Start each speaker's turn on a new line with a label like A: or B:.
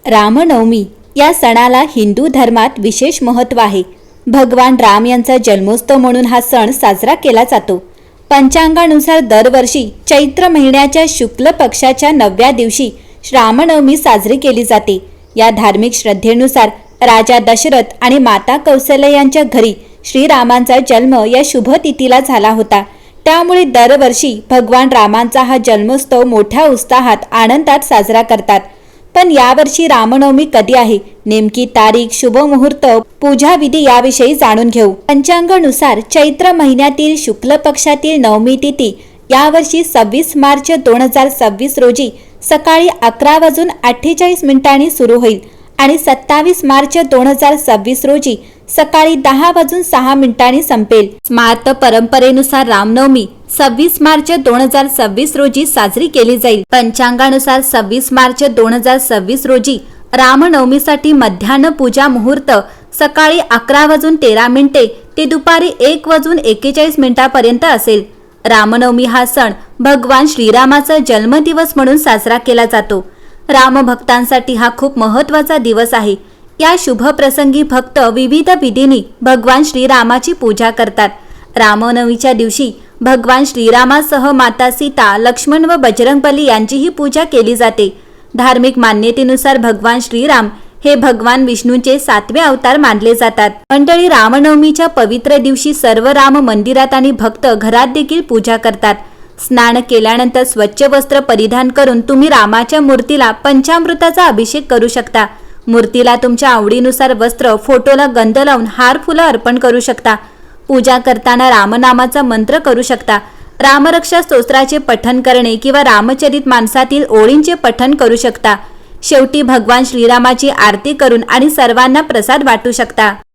A: रामनवमी या सणाला हिंदू धर्मात विशेष महत्त्व आहे। भगवान राम यांचा जन्मोत्सव म्हणून हा सण साजरा केला जातो। पंचांगानुसार दरवर्षी चैत्र महिन्याच्या शुक्ल पक्षाच्या 9व्या दिवशी रामनवमी साजरी केली जाते। या धार्मिक श्रद्धेनुसार राजा दशरथ आणि माता कौसल्य यांच्या घरी श्रीरामांचा जन्म या शुभ तिथीला झाला होता। त्यामुळे दरवर्षी भगवान रामांचा हा जन्मोत्सव मोठ्या उत्साहात आनंदात साजरा करतात। पण यावर्षी रामनवमी कधी आहे, नेमकी तारीख, शुभ मुहूर्त, पूजा विधी याविषयी जाणून घेऊ। पंचांगानुसार चैत्र महिन्यातील शुक्ल पक्षातील नवमी तिथी यावर्षी 26 मार्च 2026 रोजी सकाळी 11:48 सुरू होईल आणि 27 मार्च 2026 रोजी सकाळी 10:06 संपेल। स्मार्त परंपरेनुसार रामनवमी 26 मार्च 2026 रोजी साजरी केली जाईल। पंचांगानुसार 26 मार्च 2026 रोजी रामनवमीसाठी मध्यान्ह पूजा मुहूर्त सकाळी 11:13 ते दुपारी 1:41 पर्यंत असेल। रामनवमी हा सण भगवान श्रीरामाचा जन्मदिवस म्हणून साजरा केला जातो। रामभक्तांसाठी हा खूप महत्त्वाचा दिवस आहे। या शुभ प्रसंगी भक्त विविध विधींनी भगवान श्रीरामाची पूजा करतात। रामनवमीच्या दिवशी भगवान श्रीरामासह माता सीता, लक्ष्मण व बजरंगबली यांचीही पूजा केली जाते। धार्मिक मान्यतेनुसार भगवान श्रीराम हे भगवान विष्णूंचे 7वे अवतार मानले जातात। मंडळी, रामनवमीच्या पवित्र दिवशी सर्व राम मंदिरात आणि भक्त घरात देखील पूजा करतात। स्नान केल्यानंतर स्वच्छ वस्त्र परिधान करून तुम्ही रामाच्या मूर्तीला पंचामृताचा अभिषेक करू शकता। मूर्तीला तुमच्या आवडीनुसार वस्त्र, फोटोला गंध लावून हार फुलं अर्पण करू शकता। पूजा करताना रामनामाचा मंत्र करू शकता। रामरक्षा स्तोत्राचे पठण करणे किंवा रामचरित मानसातील ओळींचे पठण करू शकता। शेवटी भगवान श्रीरामाची आरती करून आणि सर्वांना प्रसाद वाटू शकता।